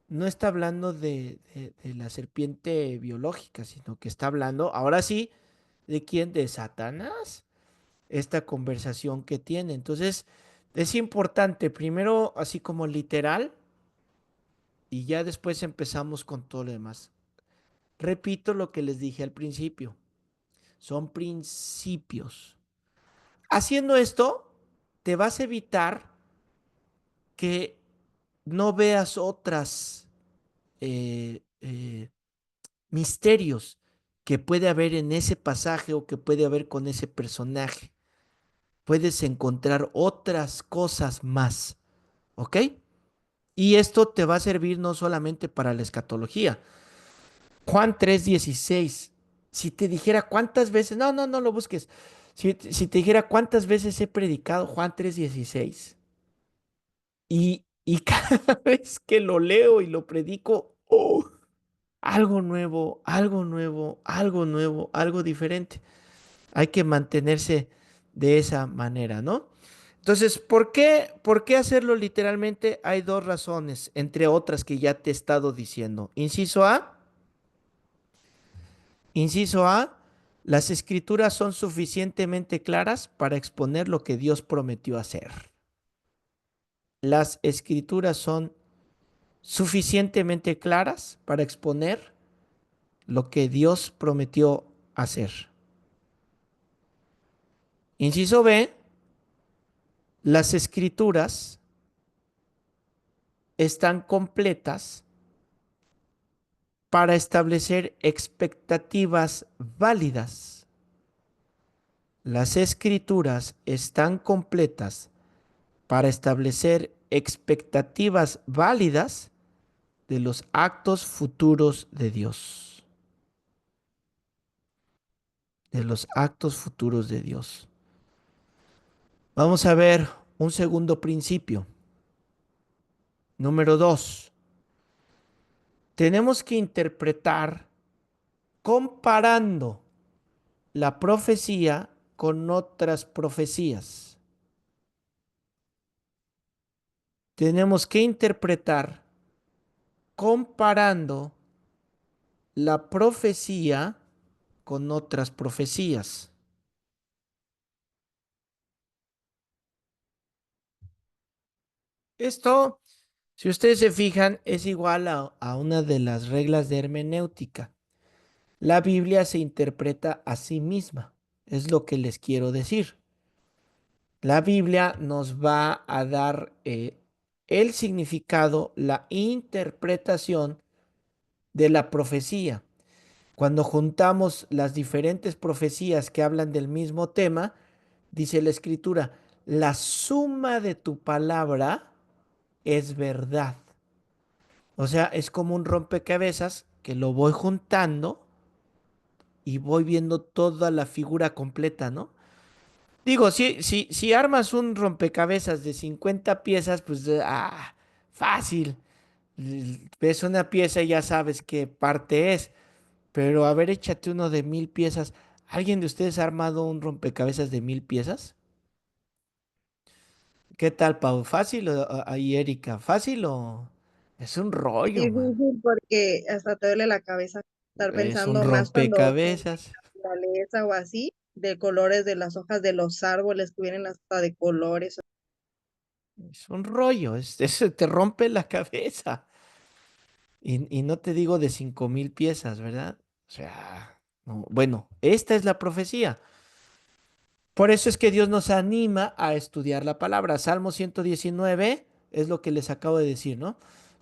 No está hablando de la serpiente biológica, sino que está hablando, ahora sí, ¿de quién? De Satanás, esta conversación que tiene. Entonces, es importante, primero, así como literal, y ya después empezamos con todo lo demás. Repito lo que les dije al principio, son principios. Haciendo esto, te vas a evitar que no veas otras misterios que puede haber en ese pasaje o que puede haber con ese personaje. Puedes encontrar otras cosas más, ¿ok? Y esto te va a servir no solamente para la escatología. Juan 3:16. Si te dijera cuántas veces, no lo busques. Si te dijera cuántas veces he predicado Juan 3:16 y cada vez que lo leo y lo predico, ¡oh! Algo nuevo, algo nuevo, algo nuevo, algo diferente. Hay que mantenerse de esa manera, ¿no? Entonces, ¿por qué hacerlo literalmente? Hay dos razones, entre otras que ya te he estado diciendo. Inciso A, las escrituras son suficientemente claras para exponer lo que Dios prometió hacer. Las escrituras son suficientemente claras para exponer lo que Dios prometió hacer. Inciso B, las escrituras están completas para establecer expectativas válidas. Las escrituras están completas para establecer expectativas válidas de los actos futuros de Dios. De los actos futuros de Dios. Vamos a ver un segundo principio. Número 2. Tenemos que interpretar comparando la profecía con otras profecías. Tenemos que interpretar comparando la profecía con otras profecías. Esto, si ustedes se fijan, es igual a una de las reglas de hermenéutica. La Biblia se interpreta a sí misma, es lo que les quiero decir. La Biblia nos va a dar el significado, la interpretación de la profecía. Cuando juntamos las diferentes profecías que hablan del mismo tema, dice la Escritura, la suma de tu palabra es verdad. O sea, es como un rompecabezas que lo voy juntando y voy viendo toda la figura completa, ¿no? Digo, si armas un rompecabezas de 50 piezas, pues, fácil. Ves una pieza y ya sabes qué parte es. Pero a ver, échate uno de 1000 piezas. ¿Alguien de ustedes ha armado un rompecabezas de 1000 piezas? ¿Qué tal, Pau? ¿Fácil o ahí, Erika? ¿Fácil o...? Es un rollo, man. Difícil porque hasta te duele la cabeza estar Es un pensando más cuando en rompecabezas. naturaleza o así, de colores de las hojas de los árboles que vienen hasta de colores. Es un rollo. Eso te rompe la cabeza. Y no te digo de 5000 piezas, ¿verdad? O sea, no. Bueno, esta es la profecía. Por eso es que Dios nos anima a estudiar la palabra. Salmo 119 es lo que les acabo de decir, ¿no?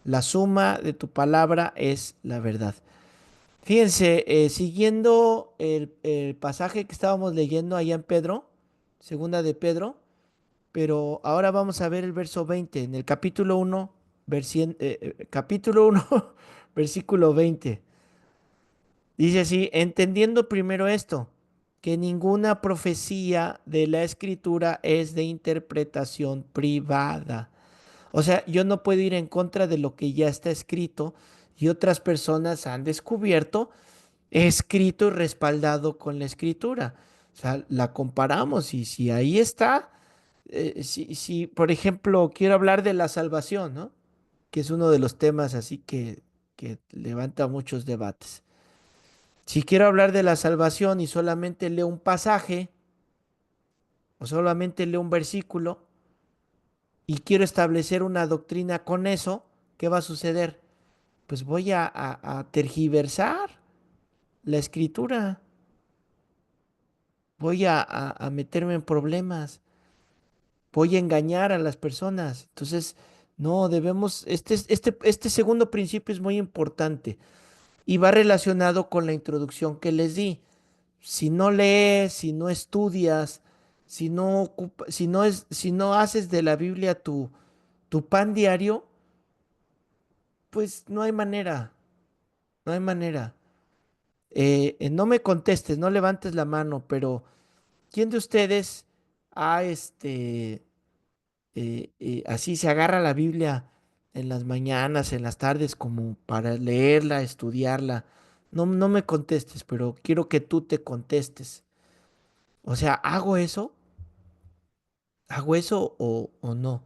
La suma de tu palabra es la verdad. Fíjense, siguiendo el pasaje que estábamos leyendo allá en Pedro, segunda de Pedro, pero ahora vamos a ver el verso 20, en el capítulo 1, capítulo 1, versículo 20. Dice así, entendiendo primero esto, que ninguna profecía de la escritura es de interpretación privada. O sea, yo no puedo ir en contra de lo que ya está escrito y otras personas han descubierto, escrito y respaldado con la escritura. O sea, la comparamos y si ahí está, si por ejemplo quiero hablar de la salvación, ¿no? Que es uno de los temas así que levanta muchos debates. Si quiero hablar de la salvación y solamente leo un pasaje o solamente leo un versículo y quiero establecer una doctrina con eso, ¿qué va a suceder? Pues voy a tergiversar la escritura, voy a meterme en problemas, voy a engañar a las personas. Entonces, no debemos, este segundo principio es muy importante y va relacionado con la introducción que les di. Si no lees, si no estudias, si no haces de la Biblia tu pan diario, pues no hay manera, no hay manera. No me contestes, no levantes la mano, pero ¿quién de ustedes ha así se agarra la Biblia en las mañanas, en las tardes, como para leerla, estudiarla? No, no me contestes, pero quiero que tú te contestes. O sea, ¿hago eso? ¿Hago eso o no?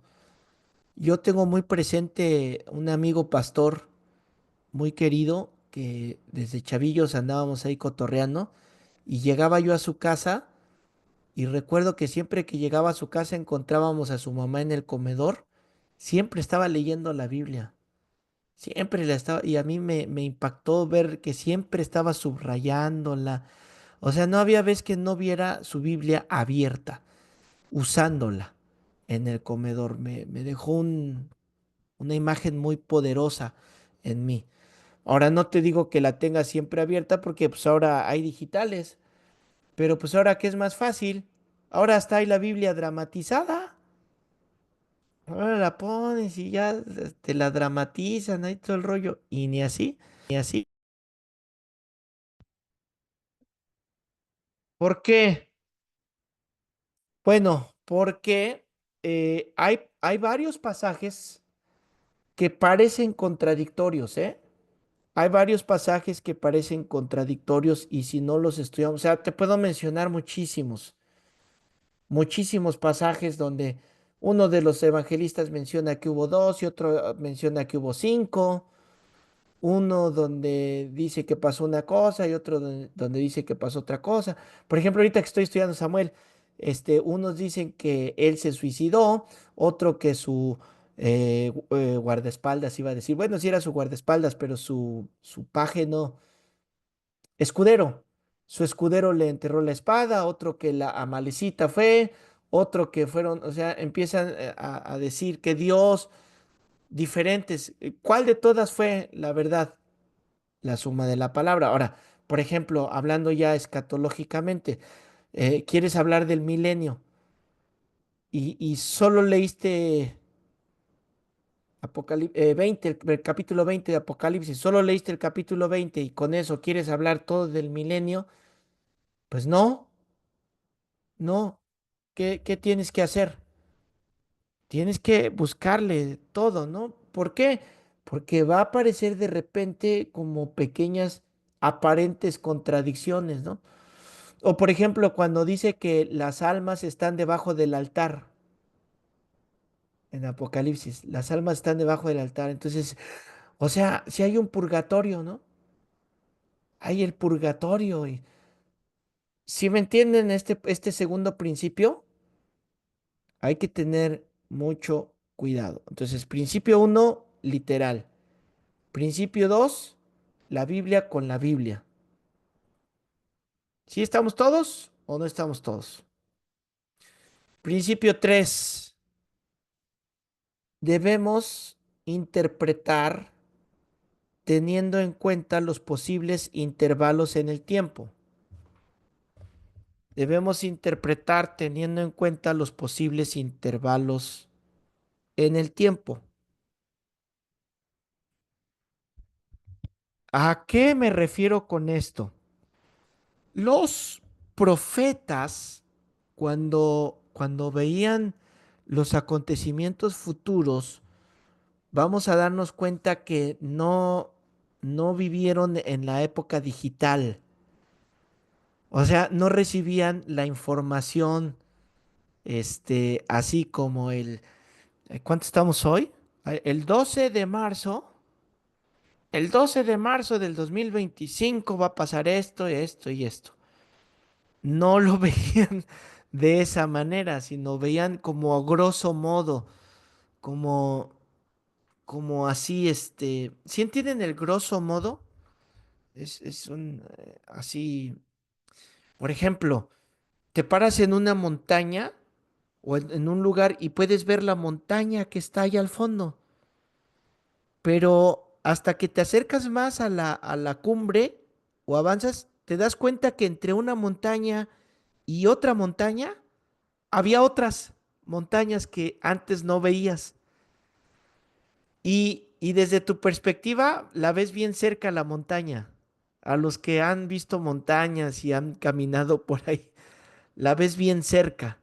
Yo tengo muy presente un amigo pastor muy querido que desde chavillos andábamos ahí cotorreando y llegaba yo a su casa y recuerdo que siempre que llegaba a su casa encontrábamos a su mamá en el comedor, siempre estaba leyendo la Biblia, siempre la estaba, y a mí me impactó ver que siempre estaba subrayándola, o sea, no había vez que no viera su Biblia abierta, usándola en el comedor, me dejó una imagen muy poderosa en mí. Ahora no te digo que la tengas siempre abierta porque pues ahora hay digitales, pero pues ahora ¿qué es más fácil? Ahora hasta hay la Biblia dramatizada. Ahora la pones y ya te la dramatizan ahí todo el rollo. Y ni así, ni así. ¿Por qué? Bueno, porque hay varios pasajes que parecen contradictorios, ¿eh? Hay varios pasajes que parecen contradictorios y si no los estudiamos, o sea, te puedo mencionar muchísimos pasajes donde uno de los evangelistas menciona que hubo dos y otro menciona que hubo cinco, uno donde dice que pasó una cosa y otro donde dice que pasó otra cosa. Por ejemplo, ahorita que estoy estudiando Samuel, unos dicen que él se suicidó, otro que su guardaespaldas iba a decir, bueno, sí era su guardaespaldas, pero su paje no, escudero. Su escudero le enterró la espada, otro que la Amalecita fue, otro que fueron, o sea, empiezan a decir que Dios, diferentes. ¿Cuál de todas fue la verdad? La suma de la palabra. Ahora, por ejemplo, hablando ya escatológicamente, quieres hablar del milenio y solo leíste 20, el capítulo 20 de Apocalipsis, solo leíste el capítulo 20 y con eso quieres hablar todo del milenio, pues no, no. ¿Qué tienes que hacer? Tienes que buscarle todo, ¿no? ¿Por qué? Porque va a aparecer de repente como pequeñas aparentes contradicciones, ¿no? O por ejemplo, cuando dice que las almas están debajo del altar en Apocalipsis, las almas están debajo del altar. Entonces, o sea, si hay un purgatorio, ¿no? Hay el purgatorio. Y si me entienden este segundo principio, hay que tener mucho cuidado. Entonces, principio uno, literal. Principio 2, la Biblia con la Biblia. ¿Sí estamos todos o no estamos todos? Principio 3, debemos interpretar teniendo en cuenta los posibles intervalos en el tiempo. Debemos interpretar teniendo en cuenta los posibles intervalos en el tiempo. ¿A qué me refiero con esto? Los profetas, cuando veían los acontecimientos futuros, vamos a darnos cuenta que no vivieron en la época digital. O sea, no recibían la información, así como ¿cuánto estamos hoy? El 12 de marzo, el 12 de marzo del 2025 va a pasar esto, esto y esto. No lo veían de esa manera, sino veían como a grosso modo, como, como así, ¿sí entienden el grosso modo? Es así, por ejemplo, te paras en una montaña o en un lugar y puedes ver la montaña que está ahí al fondo, pero hasta que te acercas más a la cumbre o avanzas, te das cuenta que entre una montaña y otra montaña había otras montañas que antes no veías. Y desde tu perspectiva la ves bien cerca la montaña. A los que han visto montañas y han caminado por ahí, la ves bien cerca.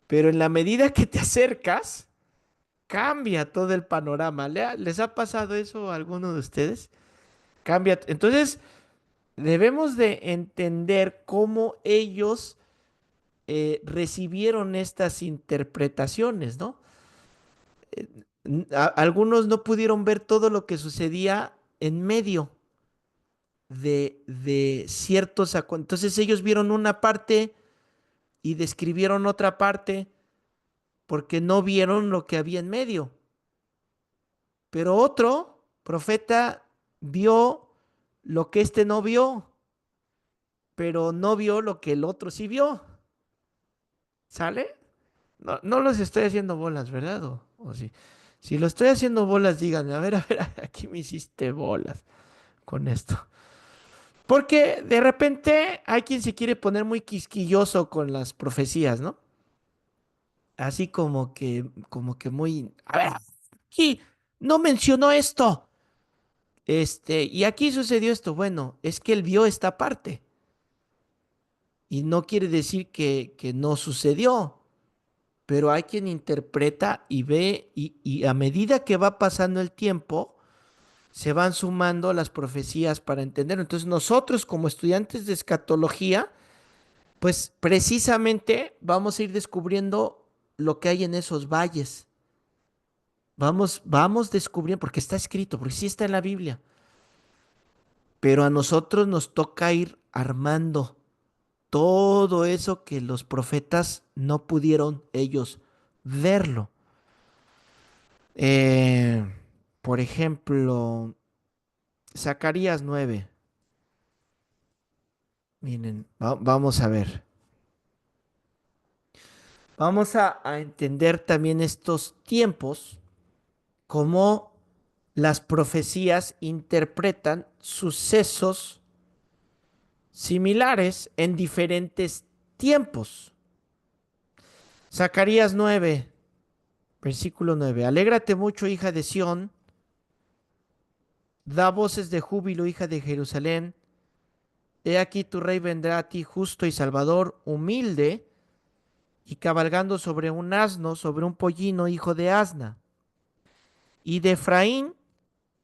Pero en la medida que te acercas, cambia todo el panorama. ¿Les ha pasado eso a alguno de ustedes? Cambia. Entonces, debemos de entender cómo ellos recibieron estas interpretaciones, ¿no? Algunos no pudieron ver todo lo que sucedía en medio de ciertos entonces ellos vieron una parte y describieron otra parte porque no vieron lo que había en medio. Pero otro profeta vio lo que este no vio, pero no vio lo que el otro sí vio. ¿Sale? No, no los estoy haciendo bolas, ¿verdad? ¿O sí? Si lo estoy haciendo bolas, díganme, a ver, aquí me hiciste bolas con esto. Porque de repente hay quien se quiere poner muy quisquilloso con las profecías, ¿no? Así como que muy, a ver, aquí no mencionó esto. Y aquí sucedió esto. Bueno, es que él vio esta parte y no quiere decir que no sucedió, pero hay quien interpreta y ve y a medida que va pasando el tiempo, se van sumando las profecías para entender. Entonces nosotros como estudiantes de escatología, pues precisamente vamos a ir descubriendo lo que hay en esos valles. Vamos descubriendo, porque está escrito, porque sí está en la Biblia, pero a nosotros nos toca ir armando todo eso que los profetas no pudieron ellos verlo. Eh, por ejemplo, Zacarías 9. Miren, vamos a ver. Vamos a entender también estos tiempos, cómo las profecías interpretan sucesos similares en diferentes tiempos. Zacarías 9, versículo 9. Alégrate mucho, hija de Sión, da voces de júbilo, hija de Jerusalén. He aquí tu rey vendrá a ti justo y salvador, humilde y cabalgando sobre un asno, sobre un pollino, hijo de asna. Y de Efraín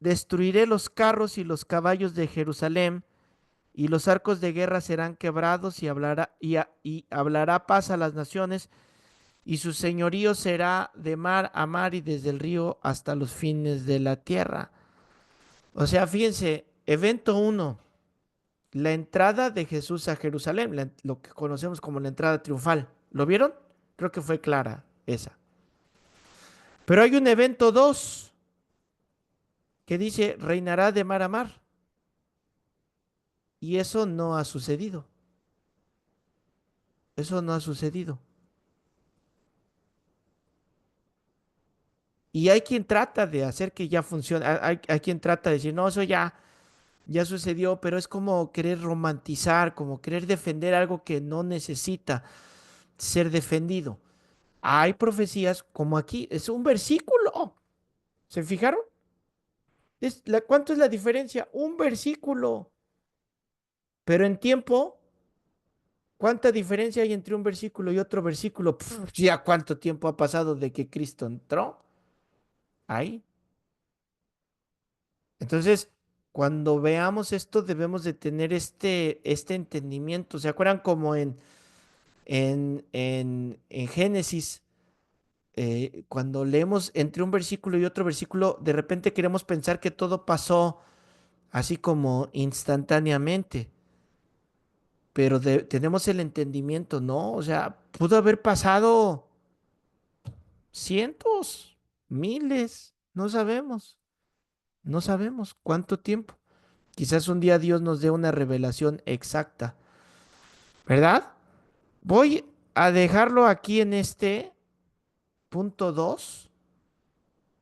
destruiré los carros y los caballos de Jerusalén, y los arcos de guerra serán quebrados, y hablará paz a las naciones, y su señorío será de mar a mar y desde el río hasta los fines de la tierra. O sea, fíjense, evento 1, la entrada de Jesús a Jerusalén, lo que conocemos como la entrada triunfal. ¿Lo vieron? Creo que fue clara esa. Pero hay un evento 2 que dice, reinará de mar a mar. Y eso no ha sucedido. Eso no ha sucedido. Y hay quien trata de hacer que ya funcione. Hay quien trata de decir, no, eso ya sucedió, pero es como querer romantizar, como querer defender algo que no necesita ser defendido. Hay profecías como aquí, es un versículo. ¿Se fijaron? ¿Cuánto es la diferencia? Un versículo. Pero en tiempo, ¿cuánta diferencia hay entre un versículo y otro versículo? ¿Ya cuánto tiempo ha pasado de que Cristo entró? Ahí. Entonces, cuando veamos esto, debemos de tener este entendimiento. ¿Se acuerdan como en Génesis, cuando leemos entre un versículo y otro versículo, de repente queremos pensar que todo pasó así como instantáneamente, pero tenemos el entendimiento, ¿no? O sea, pudo haber pasado cientos, miles, no sabemos cuánto tiempo. Quizás un día Dios nos dé una revelación exacta, ¿verdad? Voy a dejarlo aquí en este punto 2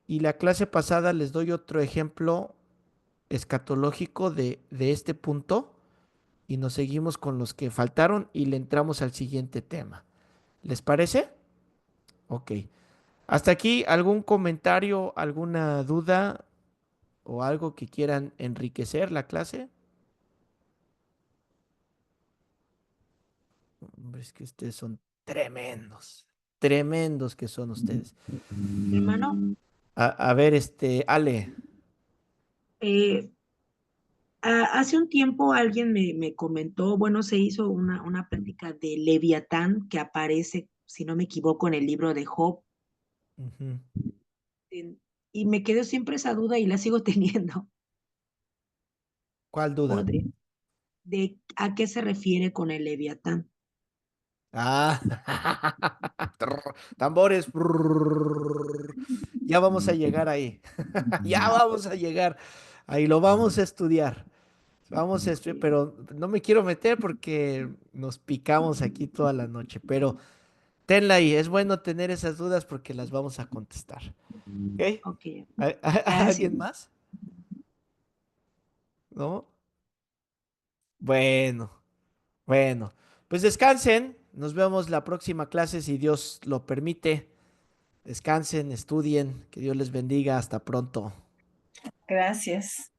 y la clase pasada les doy otro ejemplo escatológico de este punto y nos seguimos con los que faltaron y le entramos al siguiente tema. ¿Les parece? Ok. Hasta aquí, ¿algún comentario, alguna duda o algo que quieran enriquecer la clase? Hombre, es que ustedes son tremendos, tremendos que son ustedes. Hermano, A ver, Ale. eh, hace un tiempo alguien me comentó, bueno, se hizo una plática de Leviatán que aparece, si no me equivoco, en el libro de Job, Ujú. en- y me quedó siempre esa duda y la sigo teniendo. ¿Cuál duda? De a qué se refiere con el Leviatán. Ah, tambores. Ya vamos a llegar ahí. Ya vamos a llegar. Ahí lo vamos a estudiar. Vamos a estudiar, pero no me quiero meter porque nos picamos aquí toda la noche. Pero tenla ahí. Es bueno tener esas dudas porque las vamos a contestar. ¿Ok? Ok, gracias. ¿Alguien más? ¿No? Bueno, bueno. Pues descansen. Nos vemos la próxima clase si Dios lo permite. Descansen, estudien, que Dios les bendiga. Hasta pronto. Gracias.